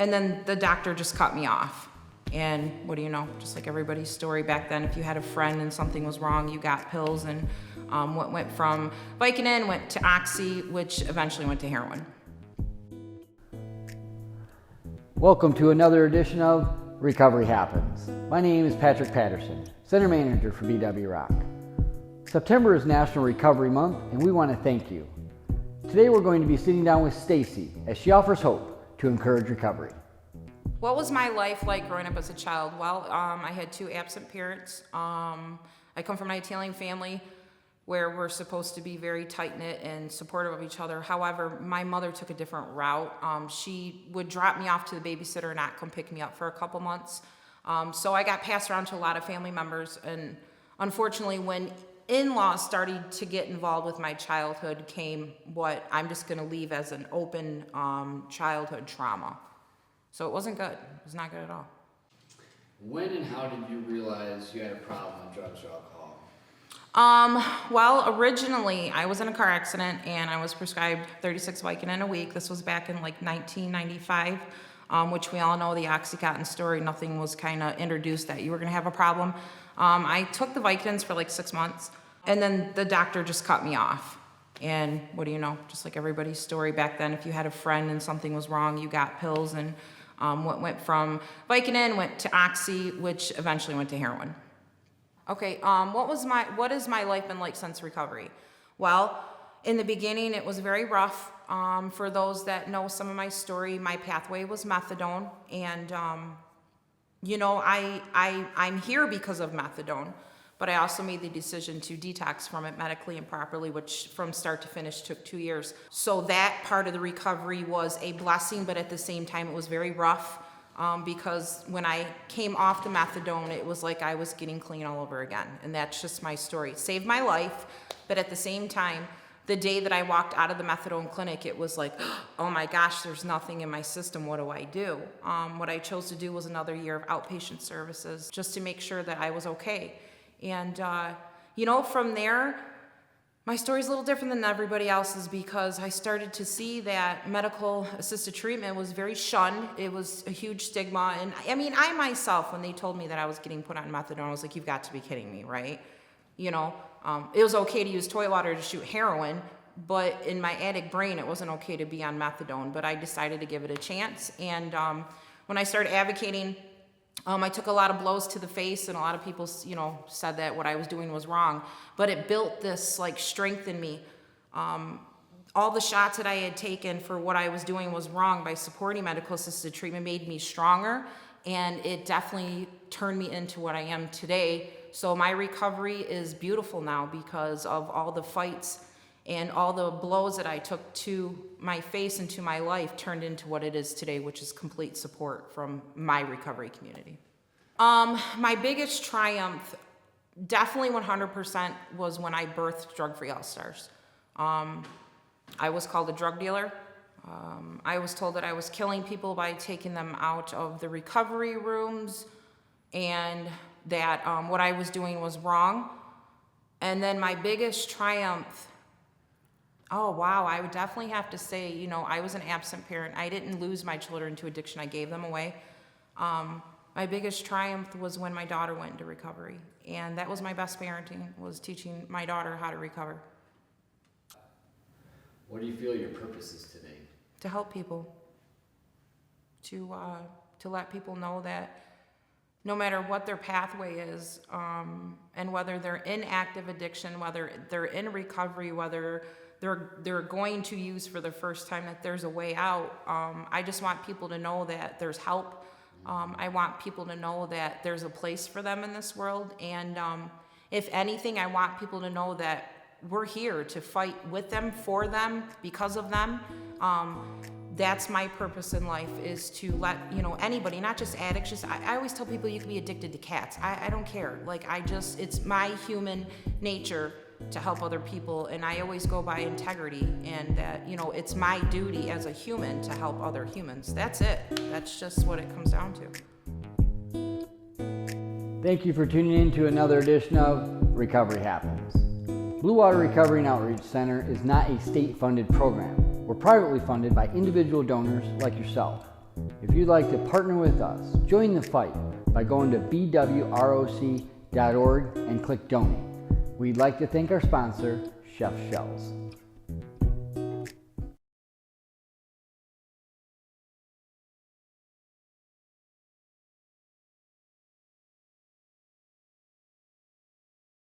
And then the doctor just cut me off. And what do you know, just like everybody's story back then, if you had a friend and something was wrong, you got pills, and went from Vicodin, went to Oxy, which eventually went to heroin. Welcome to another edition of Recovery Happens. My name is Patrick Patterson, Center Manager for BW Rock. September is National Recovery Month, and we want to thank you. Today we're going to be sitting down with Stacie as she offers hope to encourage recovery. What was my life like growing up as a child? Well, I had two absent parents. I come from an Italian family where we're supposed to be very tight-knit and supportive of each other. However, my mother took a different route. She would drop me off to the babysitter and not come pick me up for a couple months. So I got passed around to a lot of family members, and unfortunately, when in-laws started to get involved with my childhood came what I'm just gonna leave as an open childhood trauma. So it wasn't good. It was not good at all. When and how did you realize you had a problem with drugs or alcohol? Well, originally I was in a car accident and I was prescribed 36 Vicodin a week. This was back in like 1995, which we all know the Oxycontin story. Nothing was kind of introduced that you were going to have a problem. I took the Vicodins for like 6 months, and then the doctor just cut me off. And what do you know, just like everybody's story back then, if you had a friend and something was wrong, you got pills, and went from Vicodin, went to Oxy, which eventually went to heroin. Okay, what has my life been like since recovery? Well, in the beginning, it was very rough. For those that know some of my story, my pathway was methadone, and I'm here because of methadone, but I also made the decision to detox from it medically and properly, which from start to finish took 2 years. So that part of the recovery was a blessing, but at the same time, it was very rough. Because when I came off the methadone, it was like I was getting clean all over again. And that's just my story. It saved my life, but at the same time, the day that I walked out of the methadone clinic, it was like, oh my gosh, there's nothing in my system, what do I do? What I chose to do was another year of outpatient services just to make sure that I was okay. And, from there, my story's a little different than everybody else's because I started to see that medical assisted treatment was very shunned. It was a huge stigma. And I myself, when they told me that I was getting put on methadone, I was like, you've got to be kidding me, right? It was okay to use toilet water to shoot heroin, but in my addict brain, it wasn't okay to be on methadone. But I decided to give it a chance. And when I started advocating, I took a lot of blows to the face, and a lot of people, said that what I was doing was wrong. But it built this strength in me. All the shots that I had taken for what I was doing was wrong. By supporting medical assisted treatment made me stronger, and it definitely turned me into what I am today. So my recovery is beautiful now because of all the fights and all the blows that I took to my face and to my life turned into what it is today, which is complete support from my recovery community. My biggest triumph, definitely 100%, was when I birthed Drug Free All Stars. I was called a drug dealer. I was told that I was killing people by taking them out of the recovery rooms, and that what I was doing was wrong. And then my biggest triumph, I would definitely have to say, I was an absent parent. I didn't lose my children to addiction. I gave them away. My biggest triumph was when my daughter went into recovery. And that was my best parenting, was teaching my daughter how to recover. What do you feel your purpose is today? To help people. To let people know that no matter what their pathway is, and whether they're in active addiction, whether they're in recovery, whether they're going to use for the first time, that there's a way out. I just want people to know that there's help. I want people to know that there's a place for them in this world. And if anything, I want people to know that we're here to fight with them, for them, because of them. That's my purpose in life, is to let, anybody, not just addicts, I always tell people you can be addicted to cats. I don't care. It's my human nature to help other people, and I always go by integrity, and that, it's my duty as a human to help other humans. That's it. That's just what it comes down to. Thank you for tuning in to another edition of Recovery Happens. Blue Water Recovery and Outreach Center is not a state-funded program. We're privately funded by individual donors like yourself. If you'd like to partner with us, join the fight by going to bwroc.org and click donate. We'd like to thank our sponsor, Chef Shells.